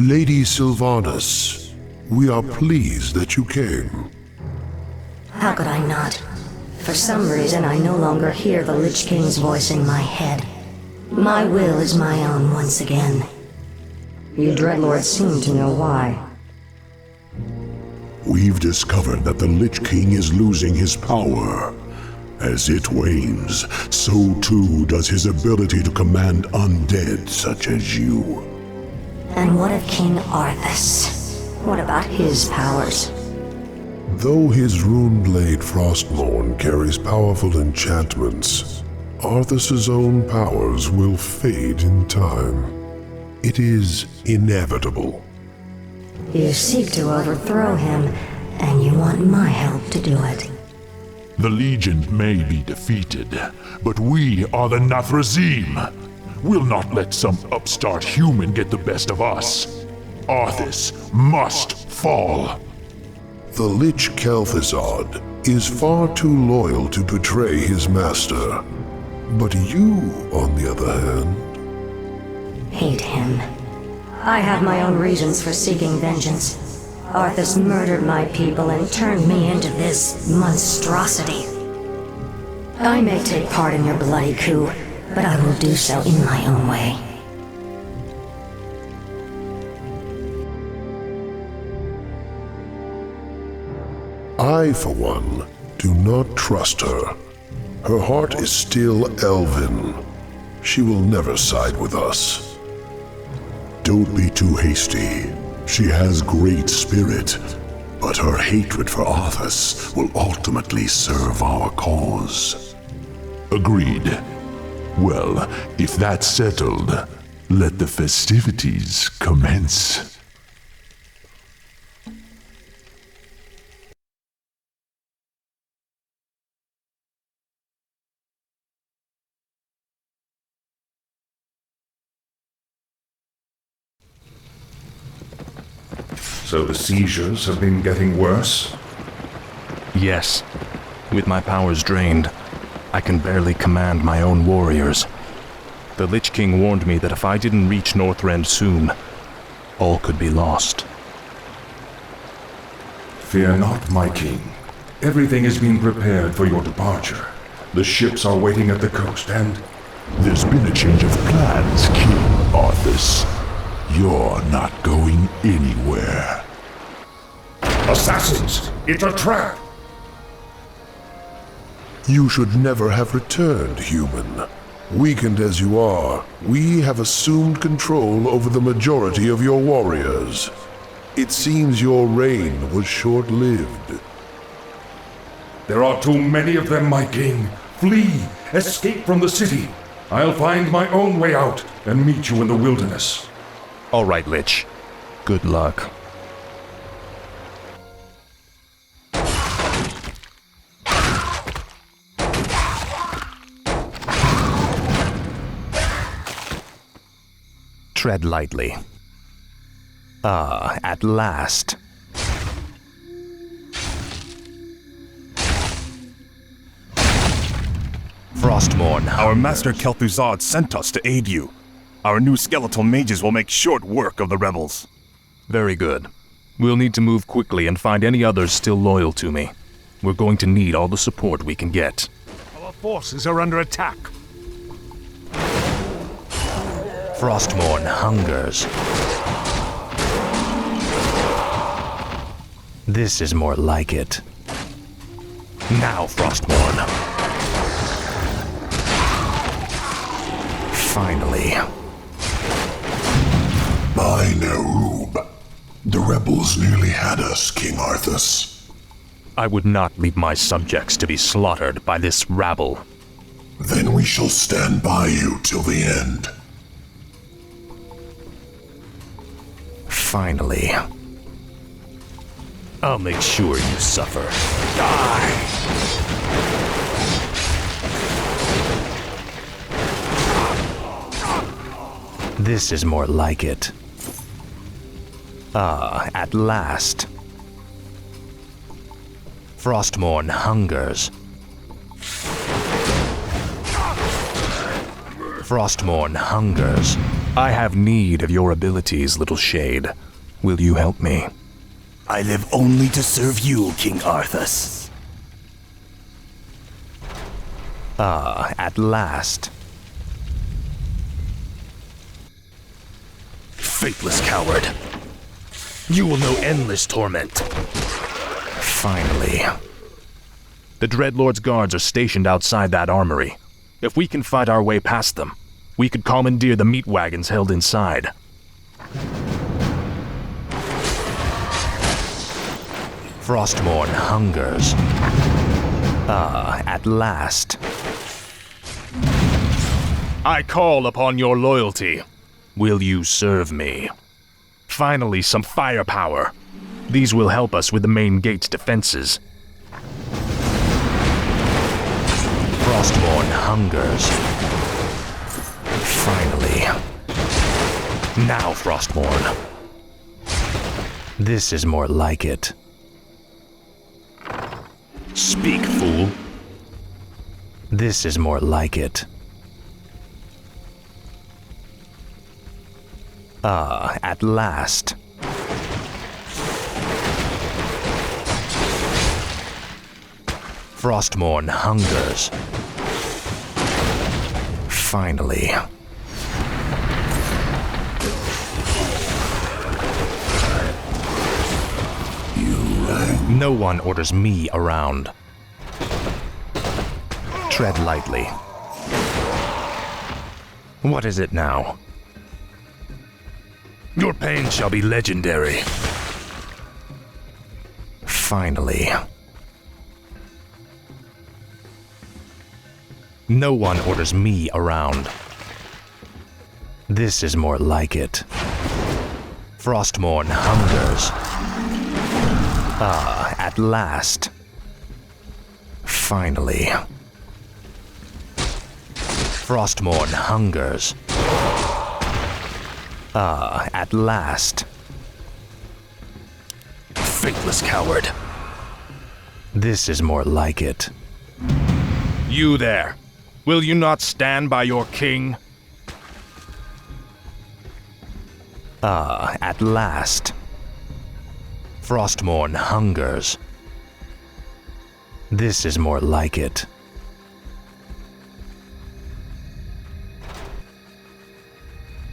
Lady Sylvanas, we are pleased that you came. How could I not? For some reason, I no longer hear the Lich King's voice in my head. My will is my own once again. You Dreadlords seem to know why. We've discovered that the Lich King is losing his power. As it wanes, so too does his ability to command undead such as you. And what of King Arthas? What about his powers? Though his Runeblade Frostmourne carries powerful enchantments, Arthas's own powers will fade in time. It is inevitable. You seek to overthrow him, and you want my help to do it. The Legion may be defeated, but we are the Nathrazim. We'll not let some upstart human get the best of us. Arthas must fall. The Lich Kel'Thuzad is far too loyal to betray his master. But you, on the other hand... Hate him. I have my own reasons for seeking vengeance. Arthas murdered my people and turned me into this monstrosity. I may take part in your bloody coup, but I will do so in my own way. I, for one, do not trust her. Her heart is still elven. She will never side with us. Don't be too hasty. She has great spirit, but her hatred for Arthas will ultimately serve our cause. Agreed. Well, if that's settled, let the festivities commence. So the seizures have been getting worse? Yes. With my powers drained, I can barely command my own warriors. The Lich King warned me that if I didn't reach Northrend soon, all could be lost. Fear not, my king. Everything is being prepared for your departure. The ships are waiting at the coast, and... There's been a change of plans, King Arthas. You're not going anywhere. Assassins! It's a trap! You should never have returned, human. Weakened as you are, we have assumed control over the majority of your warriors. It seems your reign was short-lived. There are too many of them, my king. Flee! Escape from the city! I'll find my own way out and meet you in the wilderness. All right, Lich. Good luck. Tread lightly. Ah, at last. Frostmourne. Our master Kel'Thuzad sent us to aid you. Our new skeletal mages will make short work of the rebels. Very good. We'll need to move quickly and find any others still loyal to me. We're going to need all the support we can get. Our forces are under attack. Frostmourne hungers. This is more like it. Now, Frostmourne. Finally. By Nerub. The rebels nearly had us, King Arthas. I would not leave my subjects to be slaughtered by this rabble. Then we shall stand by you till the end. Finally. I'll make sure you suffer. Die! This is more like it. Ah, at last. Frostmourne hungers. Frostmourne hungers. I have need of your abilities, little shade. Will you help me? I live only to serve you, King Arthas. At last. Faithless coward. You will know endless torment. Finally. The Dreadlord's guards are stationed outside that armory. If we can fight our way past them, we could commandeer the meat wagons held inside. Frostmourne hungers. At last. I call upon your loyalty. Will you serve me? Finally, some firepower. These will help us with the main gate's defenses. Frostmourne hungers. Finally. Now, Frostmourne. This is more like it. Speak, fool. This is more like it. At last. Frostmourne hungers. Finally. No one orders me around. Tread lightly. What is it now? Your pain shall be legendary. Finally. No one orders me around. This is more like it. Frostmourne hungers. At last. Finally. Frostmourne hungers. At last. Faithless coward. This is more like it. You there. Will you not stand by your king? At last. Frostmourne hungers. This is more like it.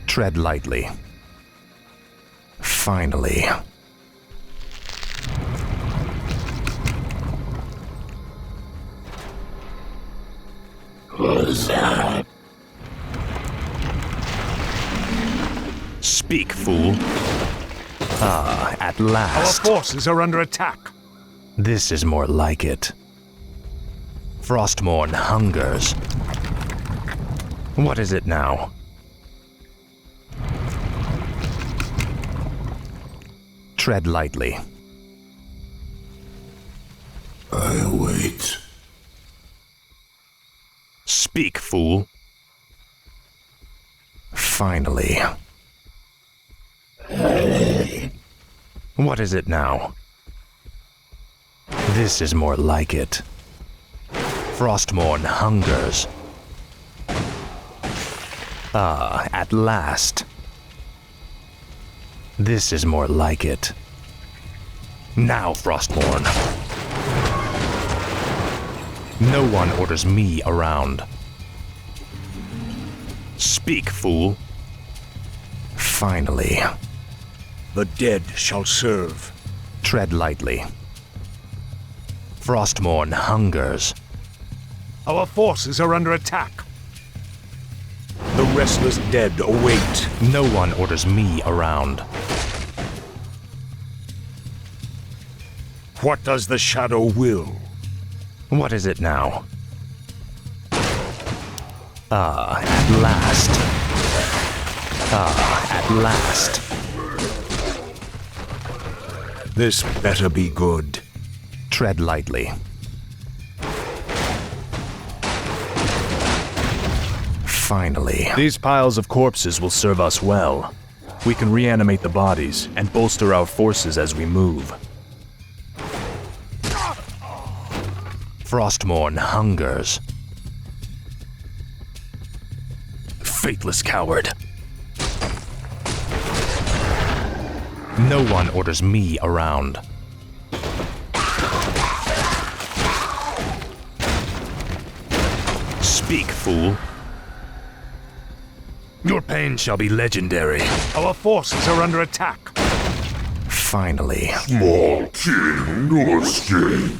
Tread lightly. Finally. Who's that? Speak, fool. At Our last. forces are under attack. This is more like it. Frostmourne hungers. What is it now? Tread lightly. I wait. Speak, fool. Finally. What is it now? This is more like it. Frostmourne hungers. At last. This is more like it. Now, Frostmourne. No one orders me around. Speak, fool. Finally. The dead shall serve. Tread lightly. Frostmourne hungers. Our forces are under attack. The restless dead await. No one orders me around. What does the shadow will? What is it now? At last. At last. This better be good. Tread lightly. Finally. These piles of corpses will serve us well. We can reanimate the bodies and bolster our forces as we move. Frostmourne hungers. Faithless coward. No one orders me around. Speak, fool. Your pain shall be legendary. Our forces are under attack. Finally. Small king, no escape.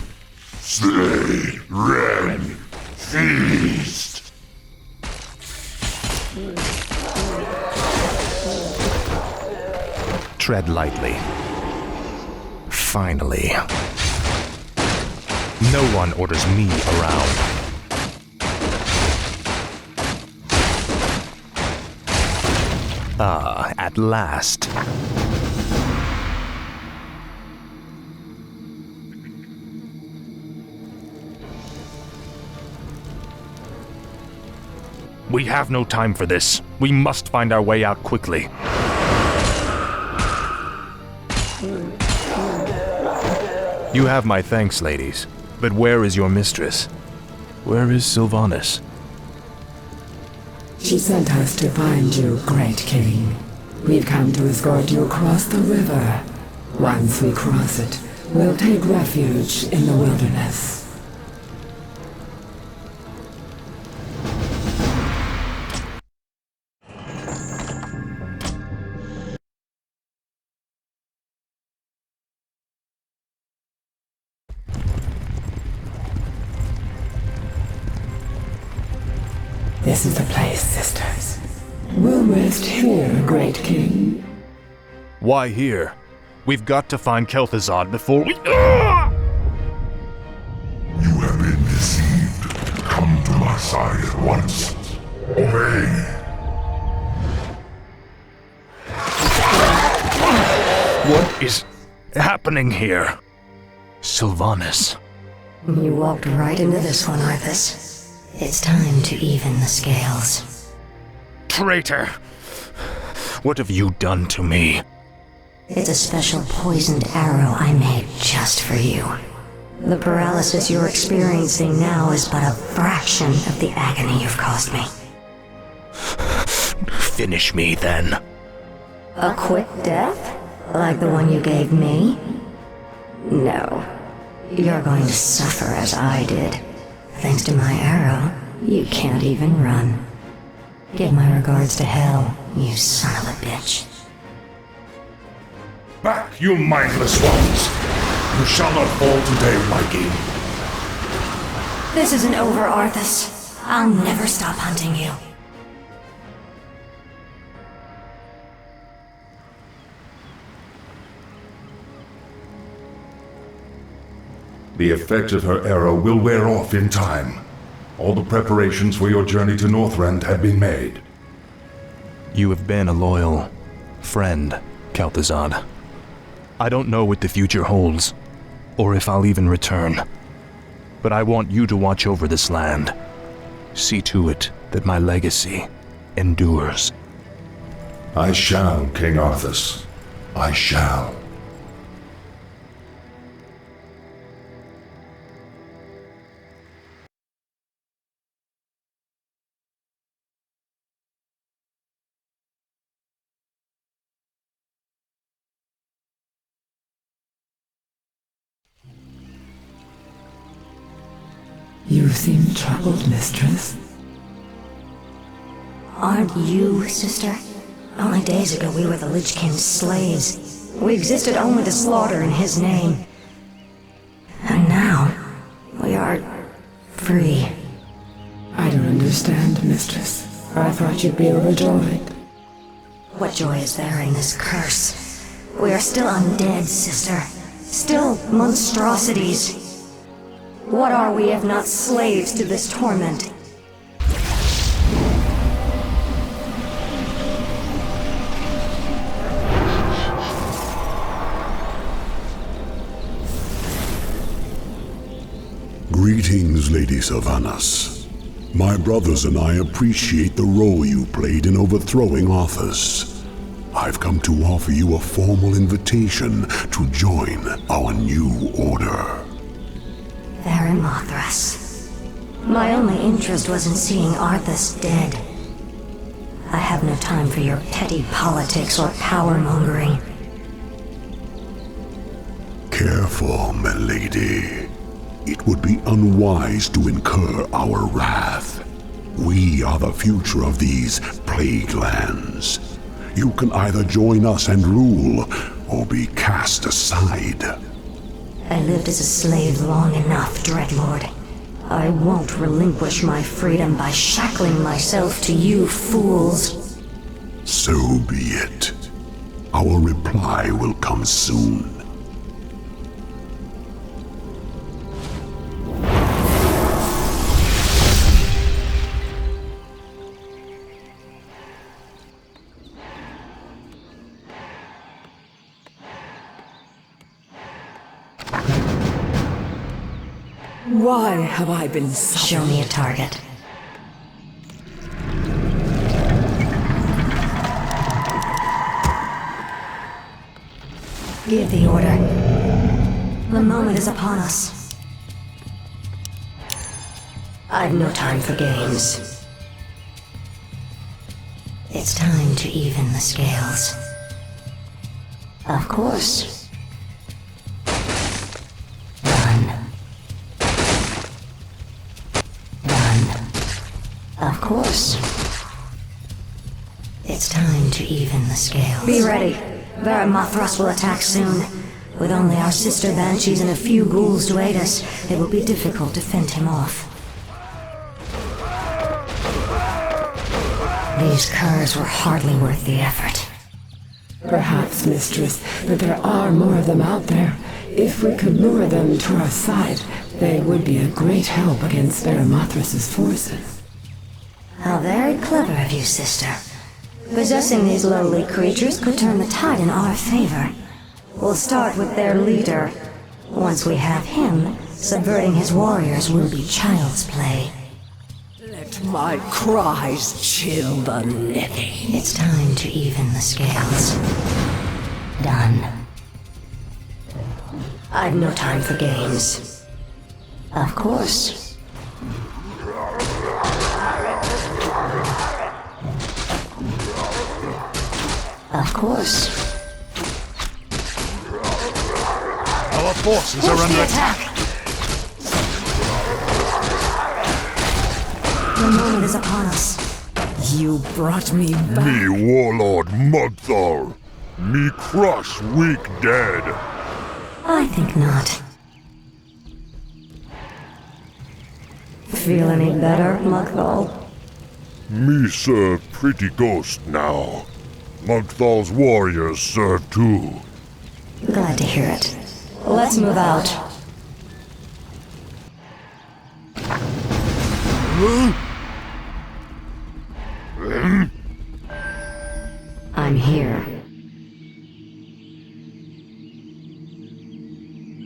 Slay, rend, feast. Tread lightly. Finally. No one orders me around. Ah, at last. We have no time for this. We must find our way out quickly. You have my thanks, ladies. But where is your mistress? Where is Sylvanas? She sent us to find you, Great King. We've come to escort you across the river. Once we cross it, we'll take refuge in the wilderness. This is the place, sisters. We'll rest here, Great King. Why here? We've got to find Kel'Thuzad before we... You have been deceived. Come to my side at once. Obey. What is happening here? Sylvanas. You walked right into this one, Arthas. It's time to even the scales. Traitor! What have you done to me? It's a special poisoned arrow I made just for you. The paralysis you're experiencing now is but a fraction of the agony you've caused me. Finish me, then. A quick death? Like the one you gave me? No. You're going to suffer as I did. Thanks to my arrow, you can't even run. Give my regards to Hell, you son of a bitch. Back, you mindless ones! You shall not fall today, my king. This isn't over, Arthas. I'll never stop hunting you. The effect of her arrow will wear off in time. All the preparations for your journey to Northrend have been made. You have been a loyal friend, Kel'Thuzad. I don't know what the future holds, or if I'll even return. But I want you to watch over this land. See to it that my legacy endures. I shall, King Arthas. I shall. You seem troubled, mistress. Aren't you, sister? Only days ago we were the Lich King's slaves. We existed only to slaughter in his name. And now, we are free. I don't understand, mistress. I thought you'd be overjoyed. What joy is there in this curse? We are still undead, sister. Still monstrosities. What are we if not slaves to this torment? Greetings, Lady Sylvanas. My brothers and I appreciate the role you played in overthrowing Arthas. I've come to offer you a formal invitation to join our new order. There in Mothras. My only interest was in seeing Arthas dead. I have no time for your petty politics or power-mongering. Careful, milady. It would be unwise to incur our wrath. We are the future of these plague lands. You can either join us and rule, or be cast aside. I lived as a slave long enough, Dreadlord. I won't relinquish my freedom by shackling myself to you fools. So be it. Our reply will come soon. Why have I been summoned? Show me a target. Give the order. The moment is upon us. I've no time for games. It's time to even the scales. Of course. Done. Of course. It's time to even the scales. Be ready. Mothras will attack soon. With only our sister banshees and a few ghouls to aid us, it will be difficult to fend him off. These curs were hardly worth the effort. Perhaps, mistress, but there are more of them out there. If we could lure them to our side, they would be a great help against Mothras' forces. How very clever of you, sister. Possessing these lowly creatures could turn the tide in our favor. We'll start with their leader. Once we have him, subverting his warriors will be child's play. Let my cries chill the living. It's time to even the scales. Done. I've no time for games. Of course. Of course. Our forces are under attack. The moment is upon us. You brought me back. Me warlord Mugthal. Me crush weak dead. I think not. Feel any better, Mugthal? Me serve pretty ghost now. Mugthal's warriors serve too. Glad to hear it. Let's move out. I'm here.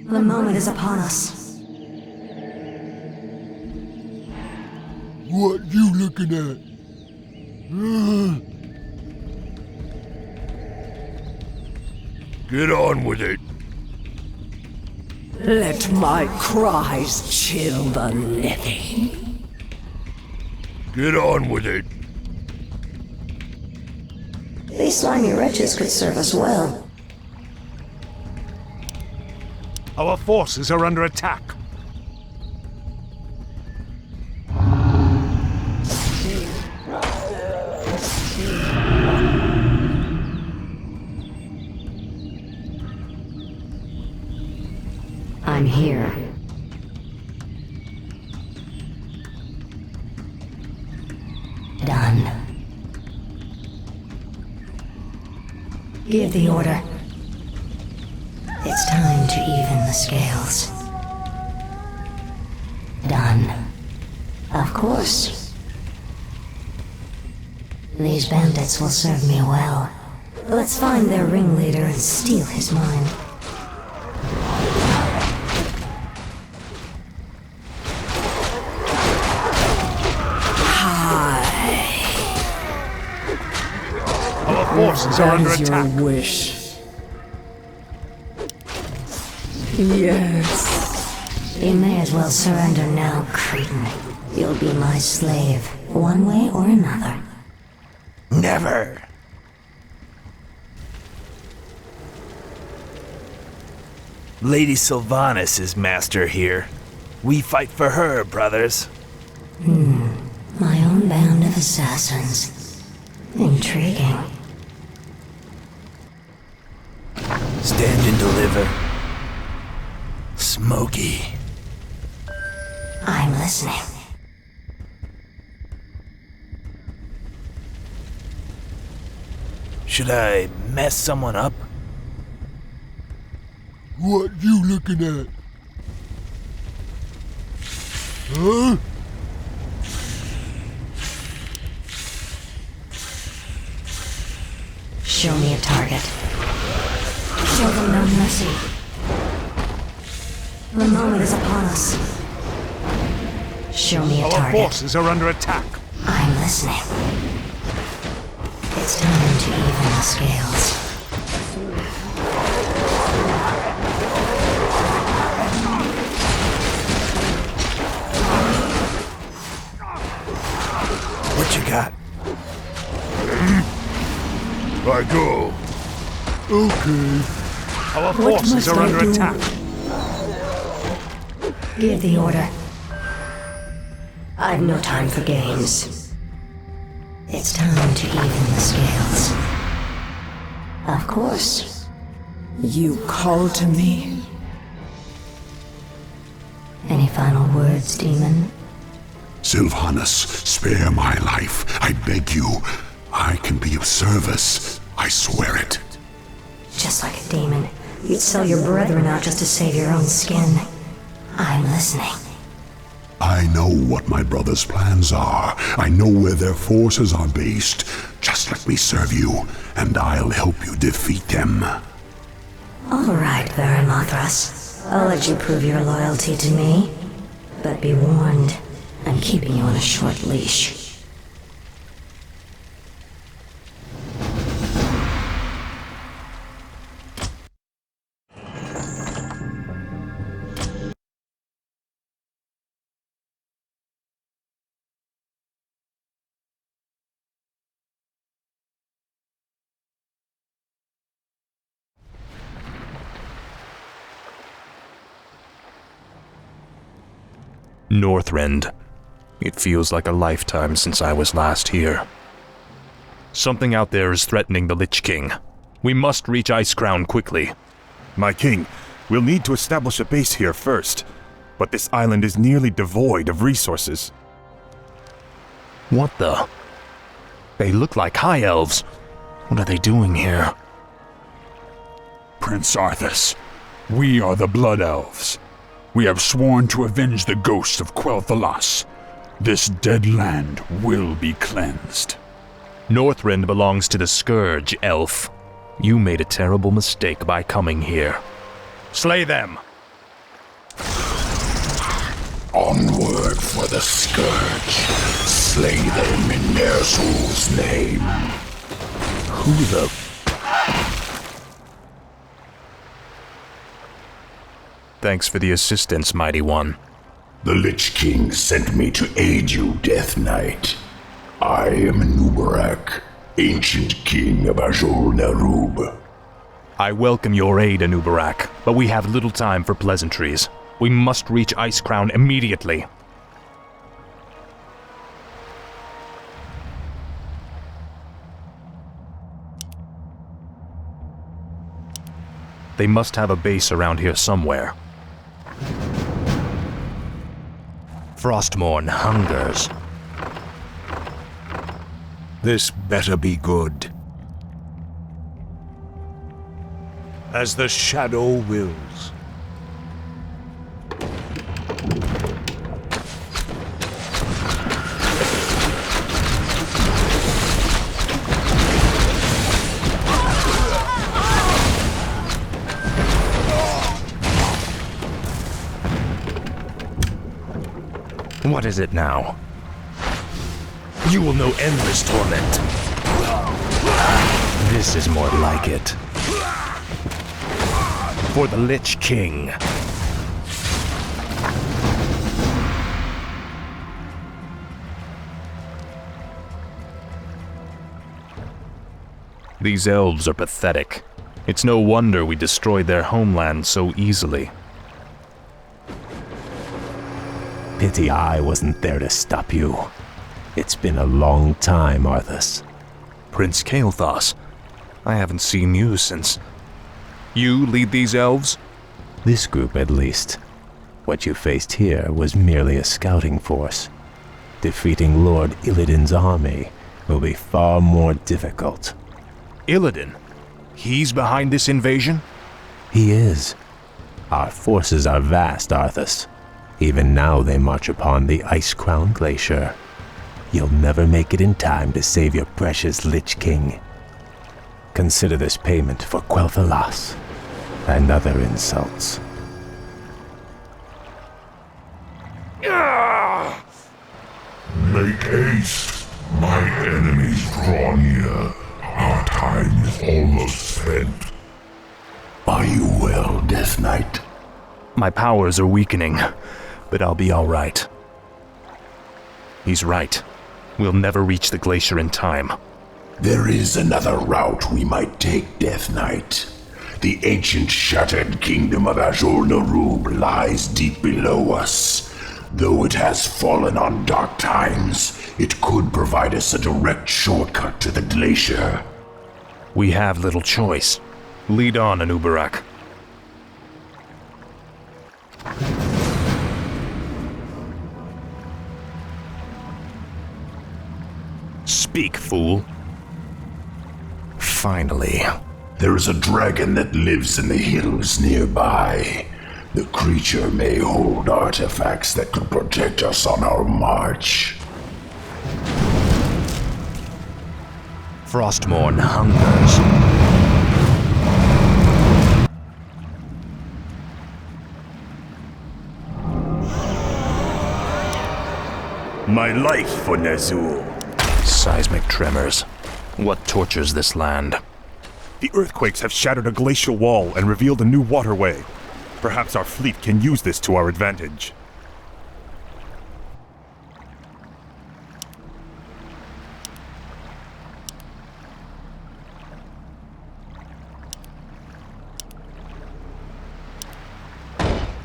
The moment is upon us. What you looking at? Get on with it. Let my cries chill the living. Get on with it. These slimy wretches could serve us well. Our forces are under attack. I'm here. Done. Give the order. It's time to even the scales. Done. Of course. These bandits will serve me well. Let's find their ringleader and steal his mind. Our forces are under That is attack. your wish. Yes. You may as well surrender now, Cretan. You'll be my slave, one way or another. Never. Lady Sylvanas is master here. We fight for her, brothers. My own band of assassins. Intriguing. Stand and deliver. Smoky. I'm listening. Should I mess someone up? What you looking at? Huh? Show me a target. Show them no mercy. The moment is upon us. Show me a Our target. forces are under attack. I'm listening. It's time to even the scales. What you got? I go. Okay. Our What forces must are I under do? attack. Give the order. I've no time for games. It's time to even the scales. Of course. You call to me? Any final words, demon? Sylvanas, spare my life. I beg you. I can be of service. I swear it. Just like a demon, you'd sell your brethren out just to save your own skin. I'm listening. I know what my brother's plans are. I know where their forces are based. Just let me serve you, and I'll help you defeat them. All right, Varimathras. I'll let you prove your loyalty to me. But be warned, I'm keeping you on a short leash. Northrend. It feels like a lifetime since I was last here. Something out there is threatening the Lich King. We must reach Icecrown quickly. My king, we'll need to establish a base here first. But this island is nearly devoid of resources. What the? They look like High Elves. What are they doing here? Prince Arthas, we are the Blood Elves. We have sworn to avenge the ghost of Quel'Thalas. This dead land will be cleansed. Northrend belongs to the Scourge, elf. You made a terrible mistake by coming here. Slay them! Onward for the Scourge. Slay them in Ner'zhul's name. Who the... Thanks for the assistance, Mighty One. The Lich King sent me to aid you, Death Knight. I am Nubarak, ancient king of Azul-Nerub. I welcome your aid, Anubarak, but we have little time for pleasantries. We must reach Icecrown immediately. They must have a base around here somewhere. Frostmourne hungers. This better be good. As the shadow wills. What is it now? You will know endless torment. This is more like it. For the Lich King. These elves are pathetic. It's no wonder we destroyed their homeland so easily. Pity I wasn't there to stop you. It's been a long time, Arthas. Prince Kael'thas, I haven't seen you since... You lead these elves? This group, at least. What you faced here was merely a scouting force. Defeating Lord Illidan's army will be far more difficult. Illidan? He's behind this invasion? He is. Our forces are vast, Arthas. Even now they march upon the Ice-Crown Glacier. You'll never make it in time to save your precious Lich King. Consider this payment for Quel'Thalas and other insults. Make haste. My enemies draw near. Our time is almost spent. Are you well, Death Knight? My powers are weakening, but I'll be all right. He's right. We'll never reach the glacier in time. There is another route we might take, Death Knight. The ancient shattered kingdom of Azul-Nerub lies deep below us. Though it has fallen on dark times, it could provide us a direct shortcut to the glacier. We have little choice. Lead on, Anubarak. Speak, fool. Finally. There is a dragon that lives in the hills nearby. The creature may hold artifacts that could protect us on our march. Frostmourne hungers. My life for Ner'zhul. Seismic tremors. What tortures this land? The earthquakes have shattered a glacial wall and revealed a new waterway. Perhaps our fleet can use this to our advantage.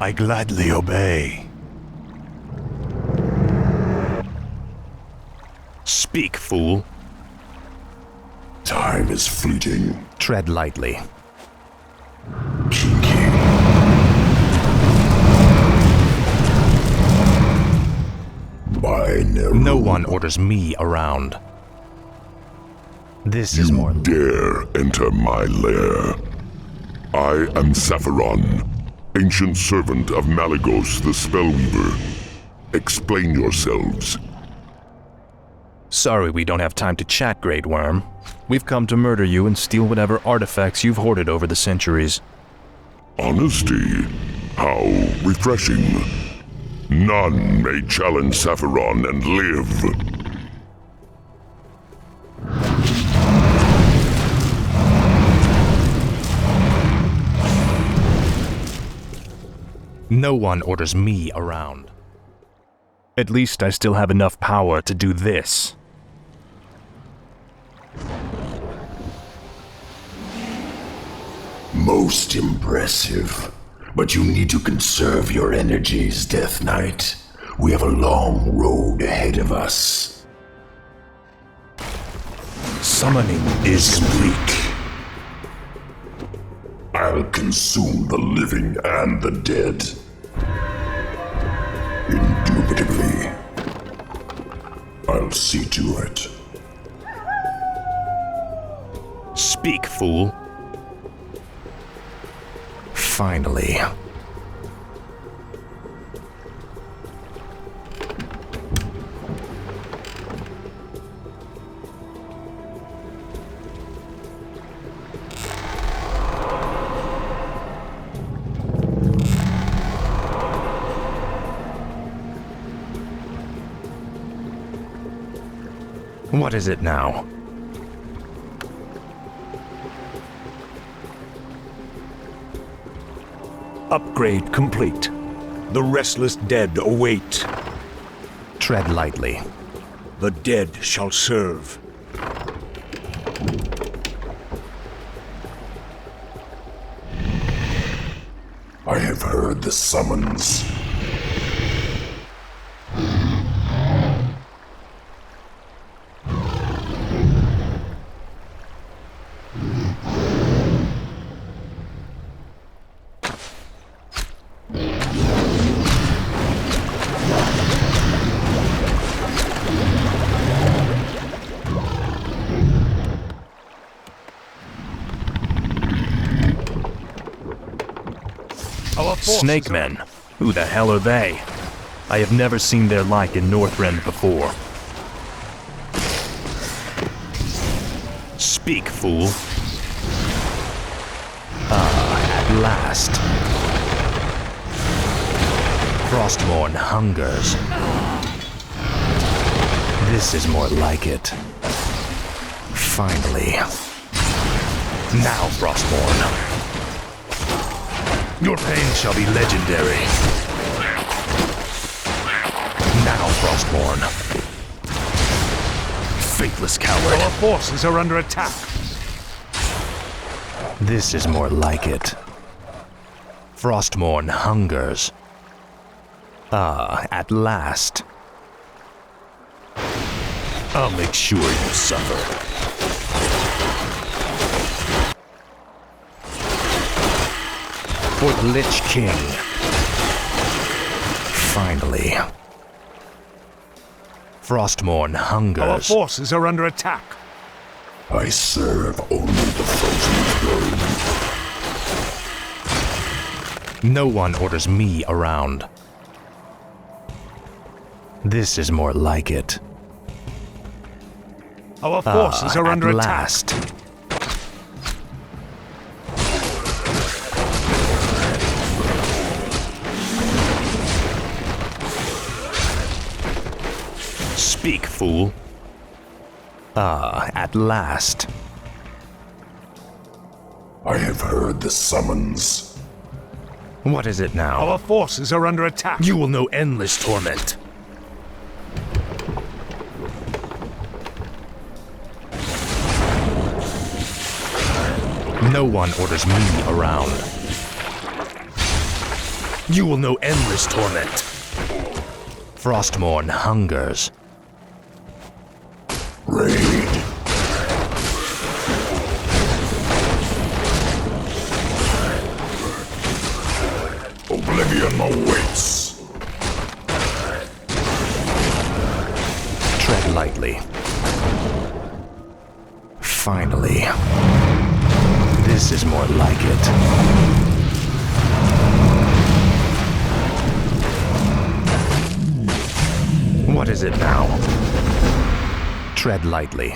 I gladly obey. Speak, fool. Time is fleeting. Tread lightly. Kinky. By No one orders me around. This is more... dare enter my lair. I am Sapphiron, ancient servant of Malygos the Spellweaver. Explain yourselves. Sorry we don't have time to chat, Great Worm. We've come to murder you and steal whatever artifacts you've hoarded over the centuries. Honesty? How refreshing. None may challenge Sapphiron and live. No one orders me around. At least I still have enough power to do this. Most impressive. But you need to conserve your energies, Death Knight. We have a long road ahead of us. Summoning is complete. I'll consume the living and the dead. Indubitably. I'll see to it. Speak, fool. Finally. What is it now? Upgrade complete. The restless dead await. Tread lightly. The dead shall serve. heard the summons. Snake men? Who the hell are they? I have never seen their like in Northrend before. Speak, fool. At last. Frostmourne hungers. This is more like it. Finally. Now, Frostmourne. Your pain shall be legendary. Now, Frostmourne. Faithless coward. Our forces are under attack. This is more like it. Frostmourne hungers. At last. I'll make sure you suffer. For the Lich King. Finally. Frostmourne hungers. Our forces are under attack. I serve only the frozen throne. No one orders me around. This is more like it. Our forces are under attack. Last. Speak, fool. At last. I have heard the summons. What is it now? Our forces are under attack. You will know endless torment. No one orders me around. You will know endless torment. Frostmourne hungers. Raid. Oblivion awaits. Tread lightly. Finally. This is more like it. What is it now? Tread lightly.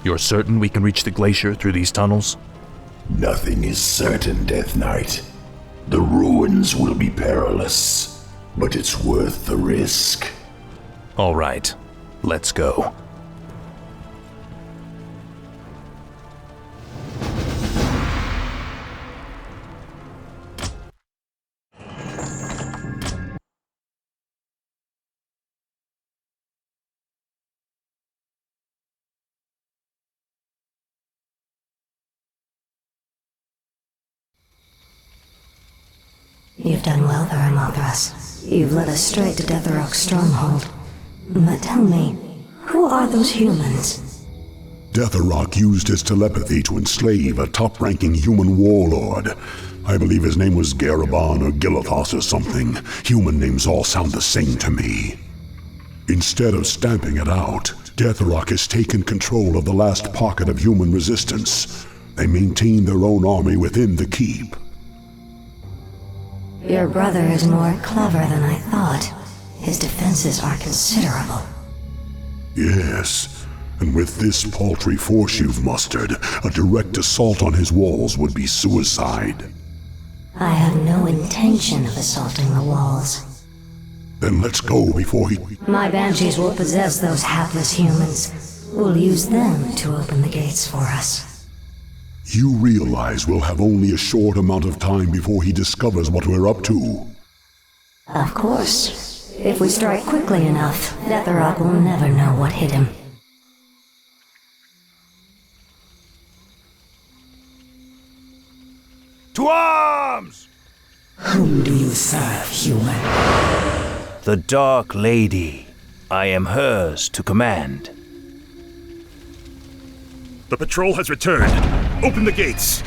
You're certain we can reach the glacier through these tunnels? Nothing is certain, Death Knight. The ruins will be perilous, but it's worth the risk. All right, let's go. You've done well there, Mothras. You've led us straight to Deathrok's stronghold. But tell me, who are those humans? Deathrok used his telepathy to enslave a top-ranking human warlord. I believe his name was Garabon or Gilithos or something. Human names all sound the same to me. Instead of stamping it out, Deathrok has taken control of the last pocket of human resistance. They maintain their own army within the keep. Your brother is more clever than I thought. His defenses are considerable. Yes, and with this paltry force you've mustered, a direct assault on his walls would be suicide. I have no intention of assaulting the walls. Then let's go before he... My banshees will possess those hapless humans. We'll use them to open the gates for us. You realize we'll have only a short amount of time before he discovers what we're up to. Of course. If we strike quickly enough, Deathrok will never know what hit him. To arms! Whom do you serve, human? The Dark Lady. I am hers to command. The patrol has returned. Open the gates.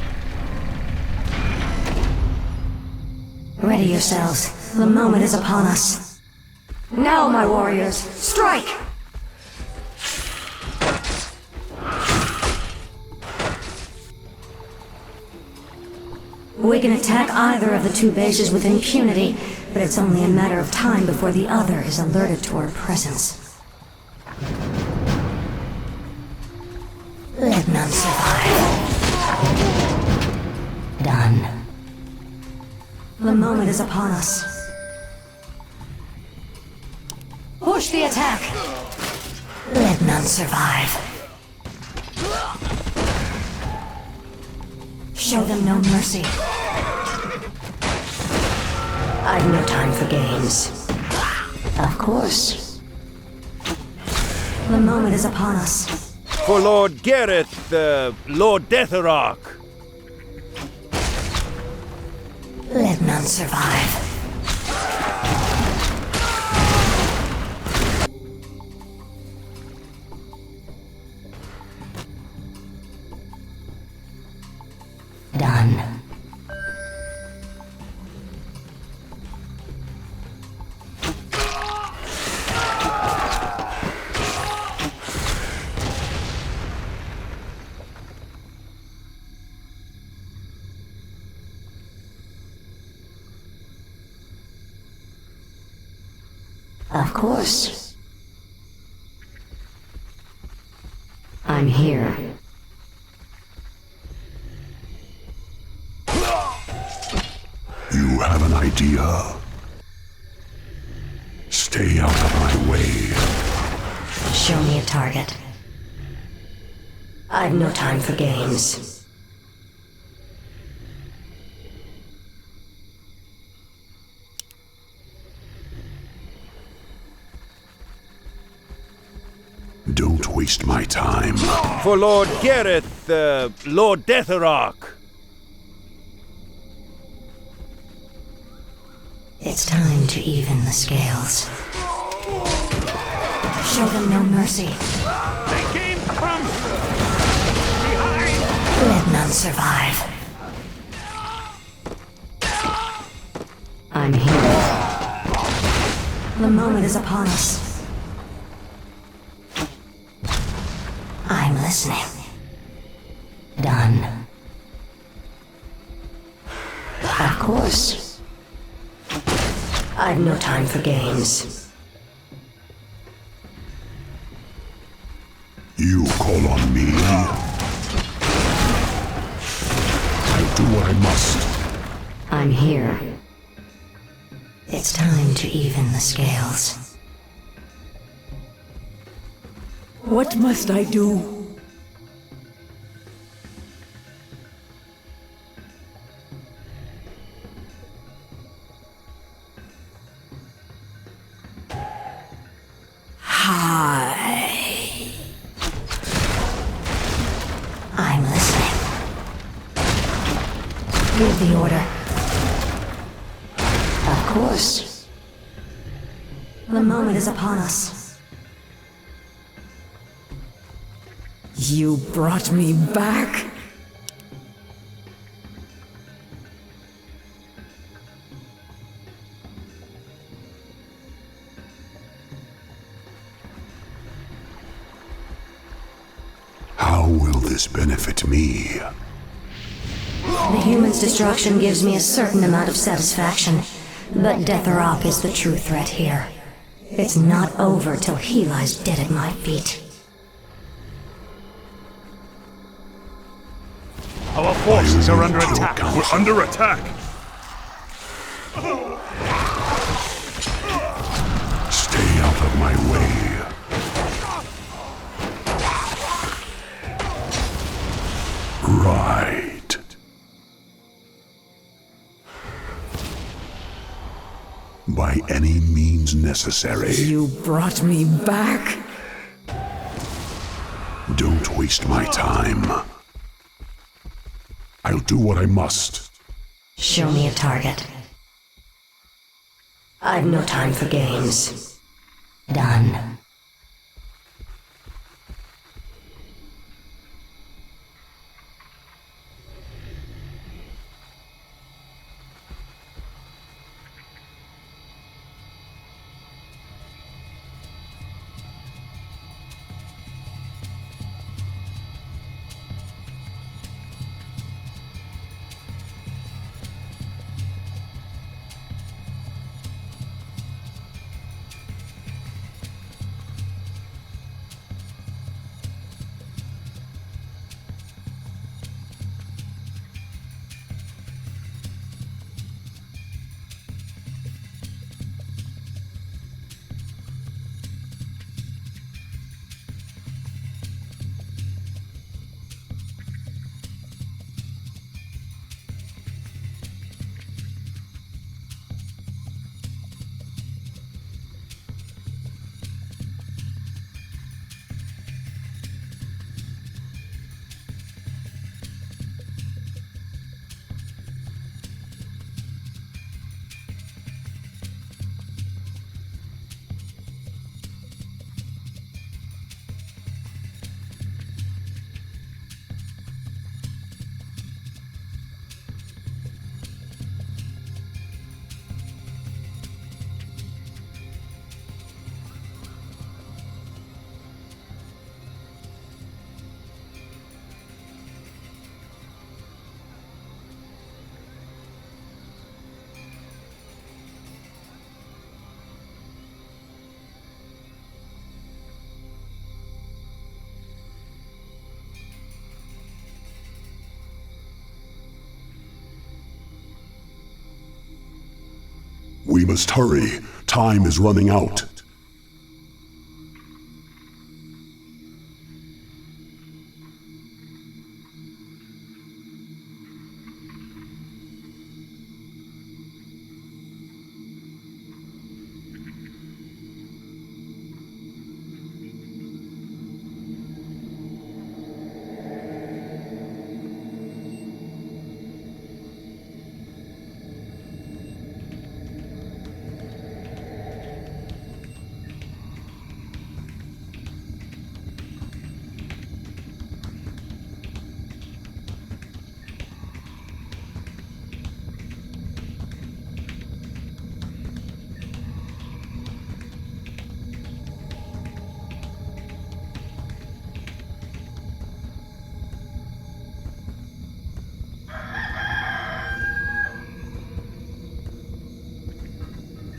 Ready yourselves. The moment is upon us. Now, my warriors, strike! We can attack either of the two bases with impunity, but it's only a matter of time before the other is alerted to our presence. Let none survive. Done. The moment is upon us. Push the attack! Let none survive. Show them no mercy. I've no time for games. Of course. The moment is upon us. For Lord Gareth, Lord Deatherark. Let none survive. Done. Of course. I'm here. You have an idea? Stay out of my way. Show me a target. I've no time for games. Don't waste my time. For Lord Gareth, Lord Deatherark. It's time to even the scales. Show them no mercy. They came from behind. Let none survive. I'm here. The moment is upon us. I'm listening. Done. Of course. I've no time for games. You call on me? I'll do what I must. I'm here. It's time to even the scales. What must I do? Hi. I'm listening. Give the order. Of course. The moment is upon us. You brought me back? How will this benefit me? The human's destruction gives me a certain amount of satisfaction, but Deatherark is the true threat here. It's not over till he lies dead at my feet. Our forces are under attack. Counsel. We're under attack. Stay out of my way. Right. By any means necessary. You brought me back? Don't waste my time. I'll do what I must. Show me a target. I've no time for games. Done. We must hurry. Time is running out.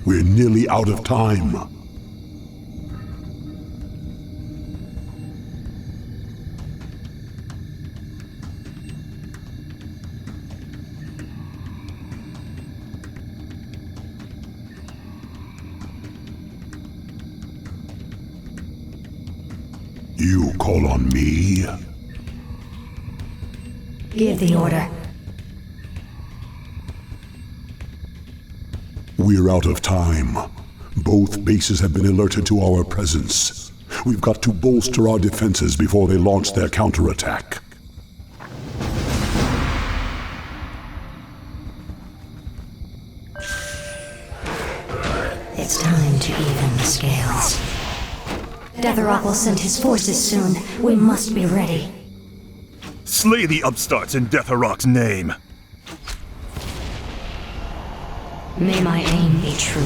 We're nearly out of time. You call on me? Give the order. We're out of time. Both bases have been alerted to our presence. We've got to bolster our defenses before they launch their counterattack. It's time to even the scales. Deathrock will send his forces soon. We must be ready. Slay the upstarts in Deathrock's name. May my aim be true.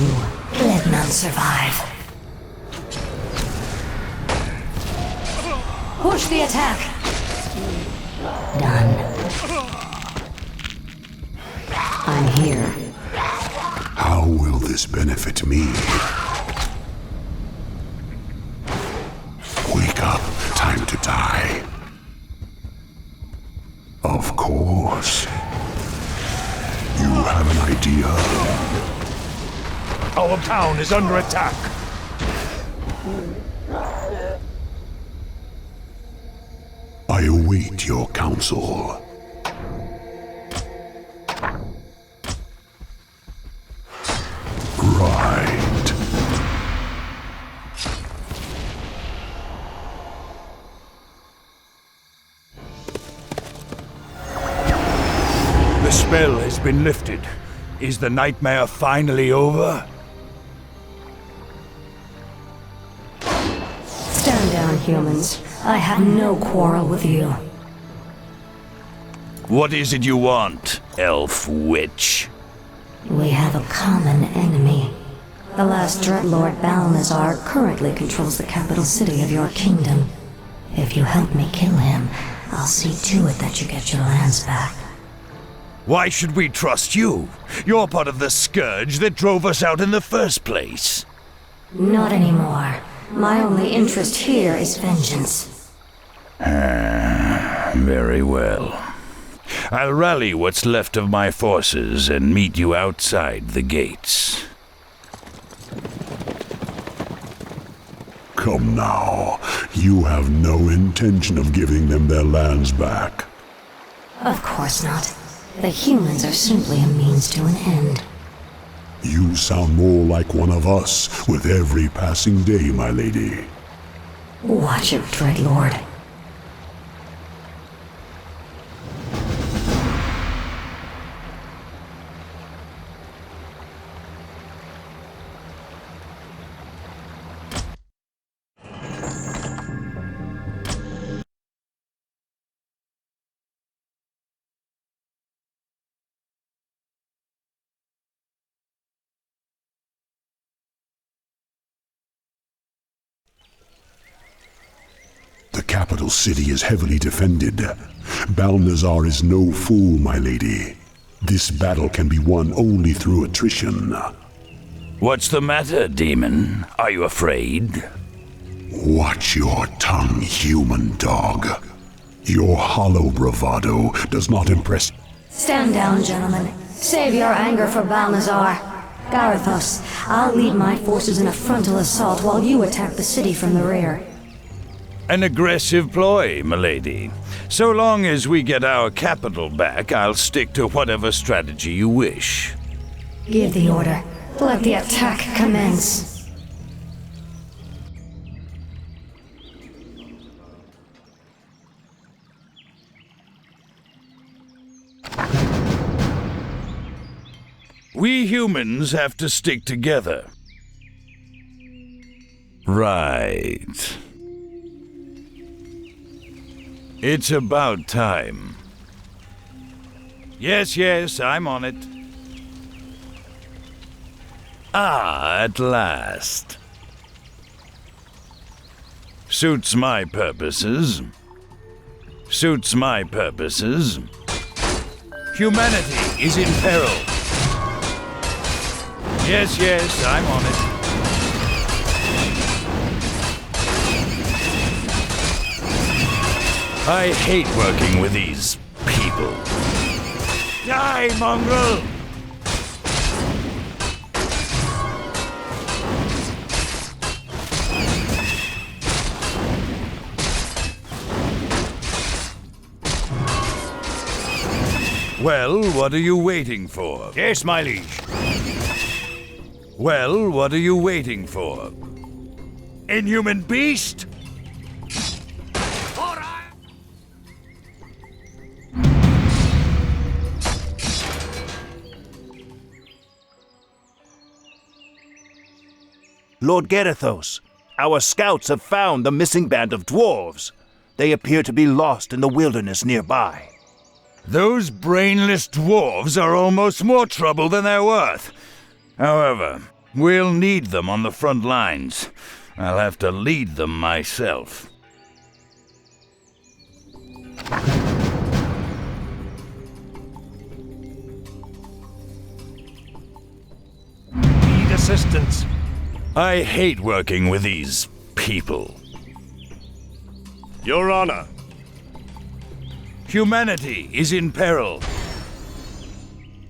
Let none survive. Push the attack. Done. I'm here. How will this benefit me? Wake up. Time to die. Of course. You have an idea? Our town is under attack. I await your counsel. Right. The spell has been lifted. Is the nightmare finally over? Stand down, humans. I have no quarrel with you. What is it you want, elf witch? We have a common enemy. The last Dreadlord Balnazar currently controls the capital city of your kingdom. If you help me kill him, I'll see to it that you get your lands back. Why should we trust you? You're part of the scourge that drove us out in the first place. Not anymore. My only interest here is vengeance. Very well. I'll rally what's left of my forces and meet you outside the gates. Come now. You have no intention of giving them their lands back. Of course not. The humans are simply a means to an end. You sound more like one of us with every passing day, my lady. Watch it, Dreadlord. The capital city is heavily defended. Balnazar is no fool, my lady. This battle can be won only through attrition. What's the matter, demon? Are you afraid? Watch your tongue, human dog. Your hollow bravado does not impress. Stand down, gentlemen. Save your anger for Balnazar. Garithos, I'll lead my forces in a frontal assault while you attack the city from the rear. An aggressive ploy, milady. So long as we get our capital back, I'll stick to whatever strategy you wish. Give the order. Let the attack commence. We humans have to stick together. Right. It's about time. Yes, I'm on it. Ah, at last. Suits my purposes. Suits my purposes. Humanity is in peril. Yes, I'm on it. I hate working with these people. Die, mongrel! Well, what are you waiting for? Yes, my liege. Well, what are you waiting for? Inhuman beast? Lord Garithos, our scouts have found the missing band of dwarves. They appear to be lost in the wilderness nearby. Those brainless dwarves are almost more trouble than they're worth. However, we'll need them on the front lines. I'll have to lead them myself. Need assistance. I hate working with these people. Your Honor. Humanity is in peril.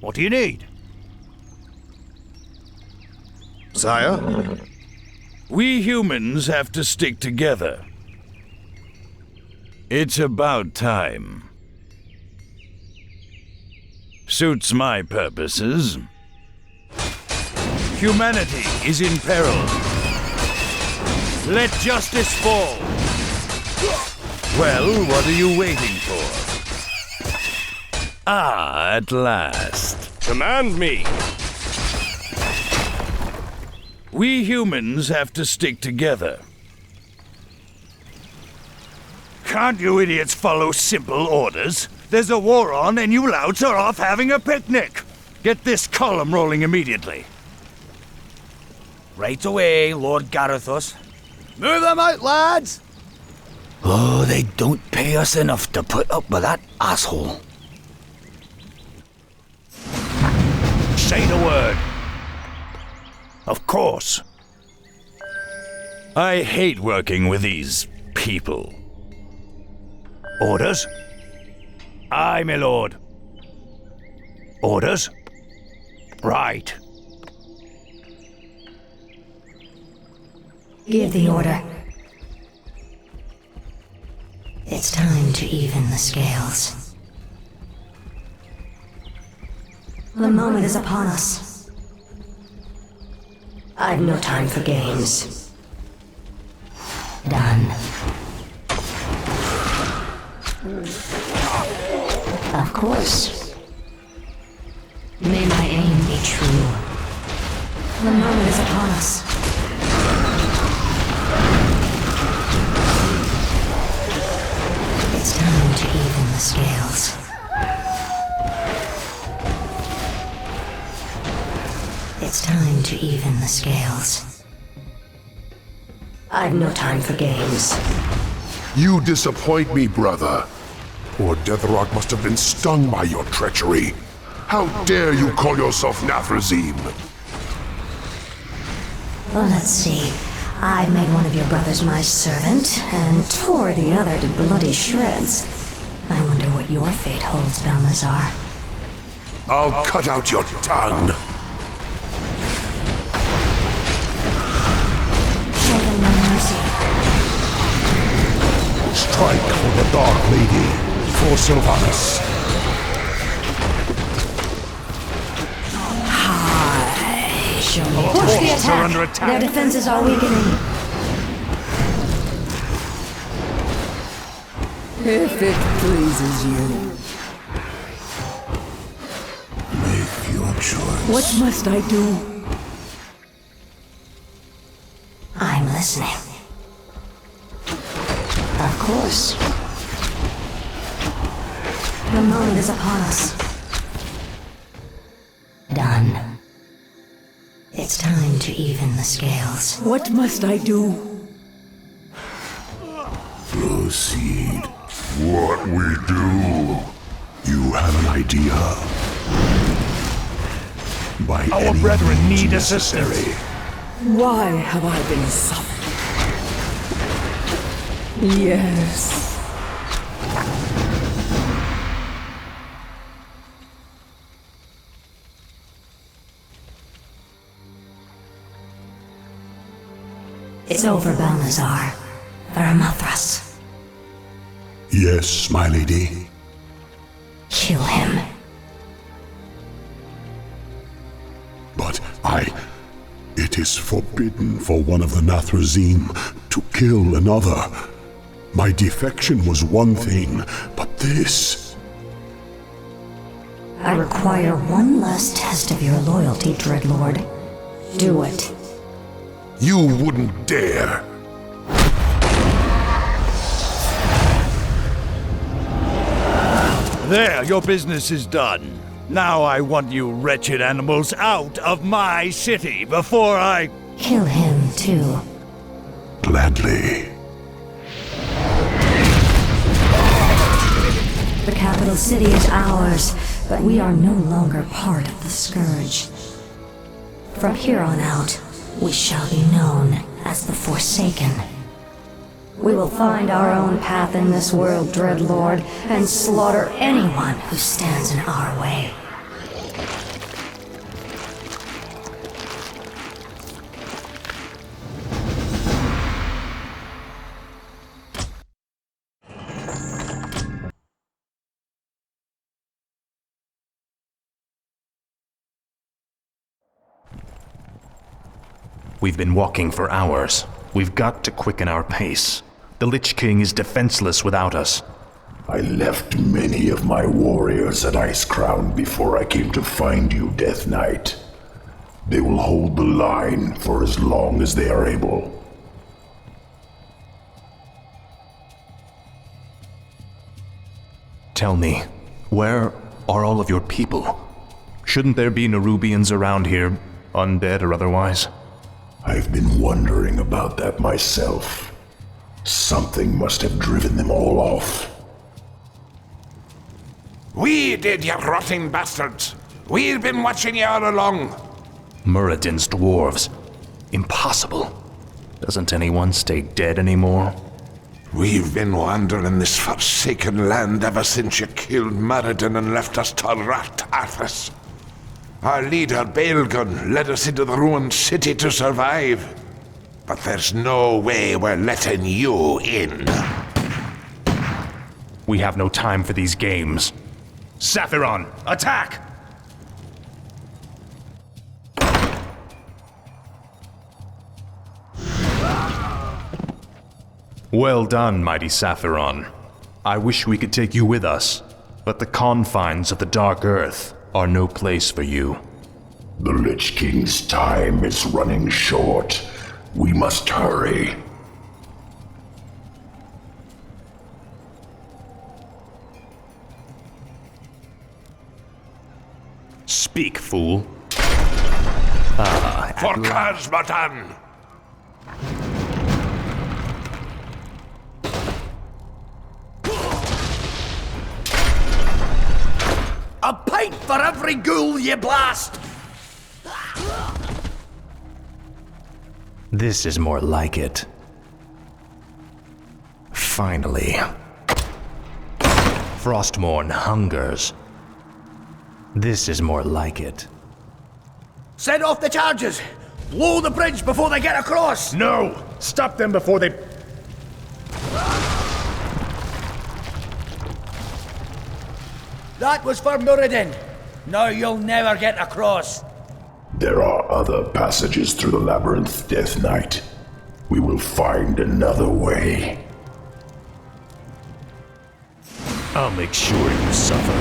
What do you need? Sire? We humans have to stick together. It's about time. Suits my purposes. Humanity is in peril. Let justice fall. Well, what are you waiting for? Ah, at last. Command me! We humans have to stick together. Can't you idiots follow simple orders? There's a war on and you louts are off having a picnic. Get this column rolling immediately. Right away, Lord Garethos. Move them out, lads! Oh, they don't pay us enough to put up with that asshole. Say the word. Of course. I hate working with these people. Orders? Aye, my lord. Orders? Right. Give the order. It's time to even the scales. The moment is upon us. I've no time for games. Done. Of course. May my aim be true. The moment is upon us. It's time to even the scales. It's time to even the scales. I've no time for games. You disappoint me, brother. Poor Deathrock must have been stung by your treachery. How dare you call yourself Nathrazim? Well, let's see. I made one of your brothers my servant, and tore the other to bloody shreds. I wonder what your fate holds, Balnazar. I'll cut out your tongue. Show them no mercy. Strike for the Dark Lady, for Sylvanas. Hi, show me. Push the forces are under attack. attack. Their defenses are weakening. If it pleases you. Make your choice. What must I do? I'm listening. Of course. The moment is upon us. Done. It's time to even the scales. What must I do? Proceed. What we do? You have an idea? By Our any brethren means need necessary. assistance. Why have I been summoned? Yes. It's over, Balnazar. Varamathras. Yes, my lady. Kill him. But it is forbidden for one of the Nathrazim to kill another. My defection was one thing, but this... I require one last test of your loyalty, Dreadlord. Do it. You wouldn't dare. There, your business is done. Now I want you wretched animals out of my city before I... Kill him, too. Gladly. The capital city is ours, but we are no longer part of the Scourge. From here on out, we shall be known as the Forsaken. We will find our own path in this world, Dreadlord, and slaughter anyone who stands in our way. We've been walking for hours. We've got to quicken our pace. The Lich King is defenseless without us. I left many of my warriors at Icecrown before I came to find you, Death Knight. They will hold the line for as long as they are able. Tell me, where are all of your people? Shouldn't there be Nerubians around here, undead or otherwise? I've been wondering about that myself. Something must have driven them all off. We did, you rotting bastards! We've been watching you all along! Muradin's dwarves. Impossible. Doesn't anyone stay dead anymore? We've been wandering this forsaken land ever since you killed Muradin and left us to rot, Arthas. Our leader, Baelgun, led us into the ruined city to survive. But there's no way we're letting you in. We have no time for these games. Saphiron, attack! Well done, mighty Saphiron. I wish we could take you with us, but the confines of the Dark Earth are no place for you. The Lich King's time is running short. We must hurry. Speak, fool. For Kazmatan! A pint for every ghoul you blast! This is more like it. Finally. Frostmourne hungers. This is more like it. Send off the charges! Blow the bridge before they get across! No! Stop them before they... That was for Muradin. Now you'll never get across. There are other passages through the labyrinth, Death Knight. We will find another way. I'll make sure you suffer.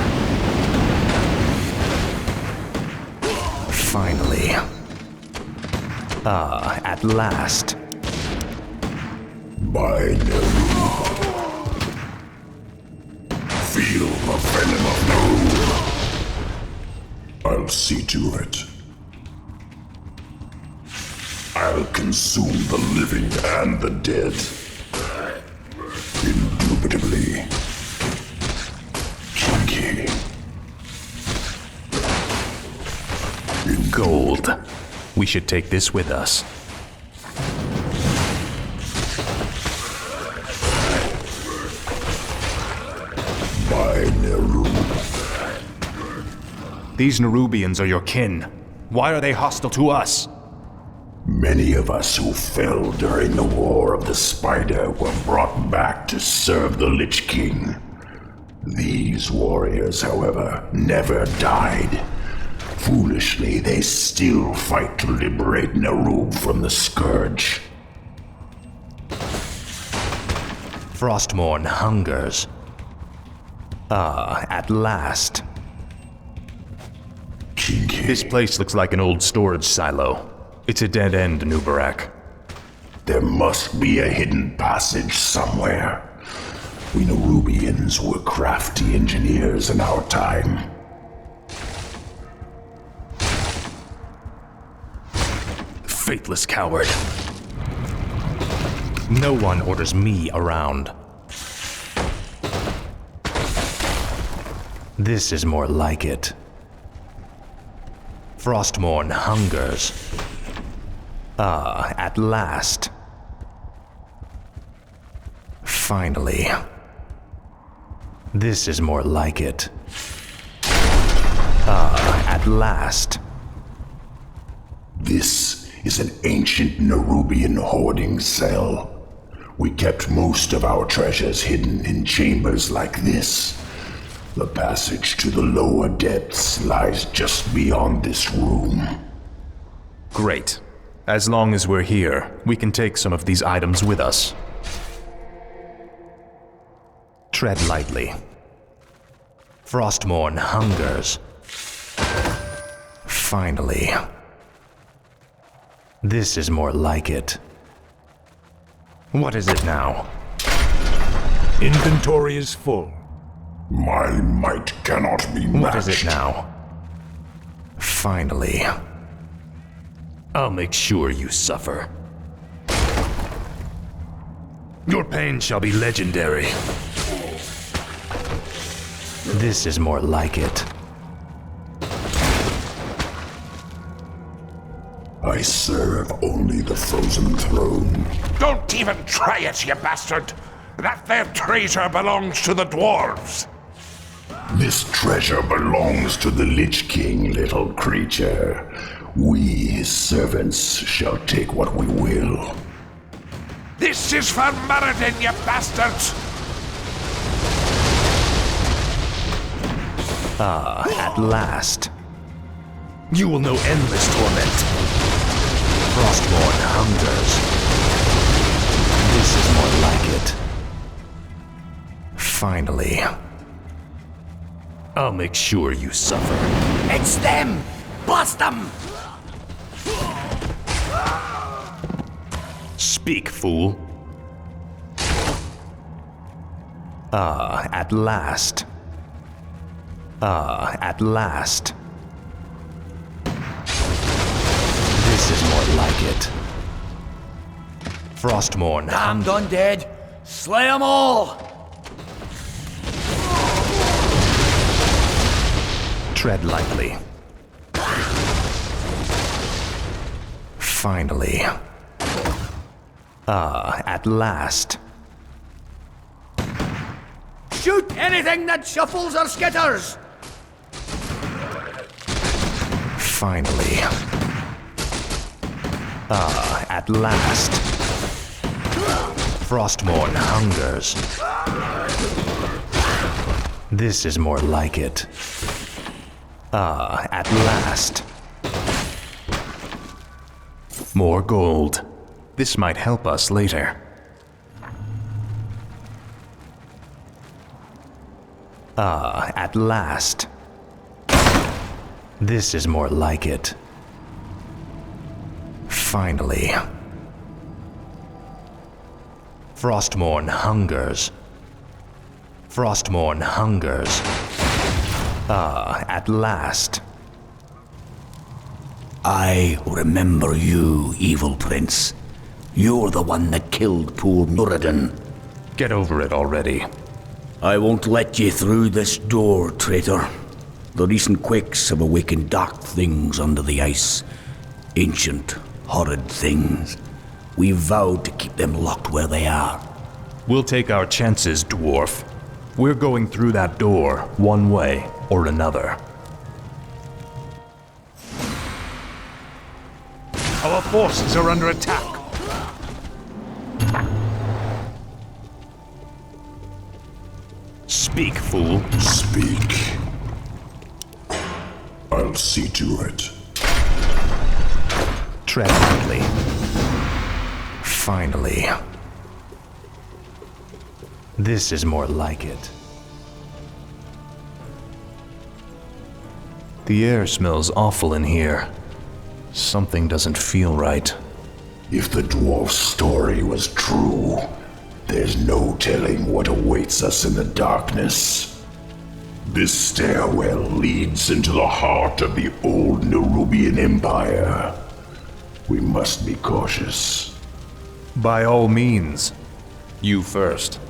Finally. At last. By Neru. Feel the venom of Neru. I'll see to it. I'll consume the living and the dead. Indubitably. Kinky. Gold. We should take this with us. By Neru. These Nerubians are your kin. Why are they hostile to us? Many of us who fell during the War of the Spider were brought back to serve the Lich King. These warriors, however, never died. Foolishly, they still fight to liberate Neru from the Scourge. Frostmourne hungers. At last. Kinky. This place looks like an old storage silo. It's a dead end, Nubarak. There must be a hidden passage somewhere. We Nerubians were crafty engineers in our time. Faithless coward. No one orders me around. This is more like it. Frostmourne hungers. At last. Finally. This is more like it. At last. This is an ancient Nerubian hoarding cell. We kept most of our treasures hidden in chambers like this. The passage to the lower depths lies just beyond this room. Great. As long as we're here, we can take some of these items with us. Tread lightly. Frostmourne hungers. Finally. This is more like it. What is it now? Inventory is full. My might cannot be matched. What is it now? Finally. I'll make sure you suffer. Your pain shall be legendary. This is more like it. I serve only the frozen throne. Don't even try it, you bastard! That there treasure belongs to the dwarves! This treasure belongs to the Lich King, little creature. We, his servants, shall take what we will. This is for Muradin, you bastards! Ah, at last. You will know endless torment. Frostmourne hungers. This is more like it. Finally. I'll make sure you suffer. It's them! Bust them! Speak, fool. Ah, at last. Ah, at last. This is more like it. Frostmourne. Damned undead! Slay them all! Tread lightly. Finally. Ah, at last. Shoot anything that shuffles or skitters! Finally. Ah, at last. Frostmourne hungers. This is more like it. Ah, at last. More gold. This might help us later. Ah, at last. This is more like it. Finally. Frostmourne hungers. Frostmourne hungers. Ah, at last. I remember you, evil prince. You're the one that killed poor Muradin. Get over it already. I won't let you through this door, traitor. The recent quakes have awakened dark things under the ice. Ancient, horrid things. We've vowed to keep them locked where they are. We'll take our chances, dwarf. We're going through that door, one way or another. Our forces are under attack. Speak, fool. Speak. I'll see to it. Tread lightly. Finally. This is more like it. The air smells awful in here. Something doesn't feel right. If the dwarf's story was true, there's no telling what awaits us in the darkness. This stairwell leads into the heart of the old Nerubian Empire. We must be cautious. By all means. You first.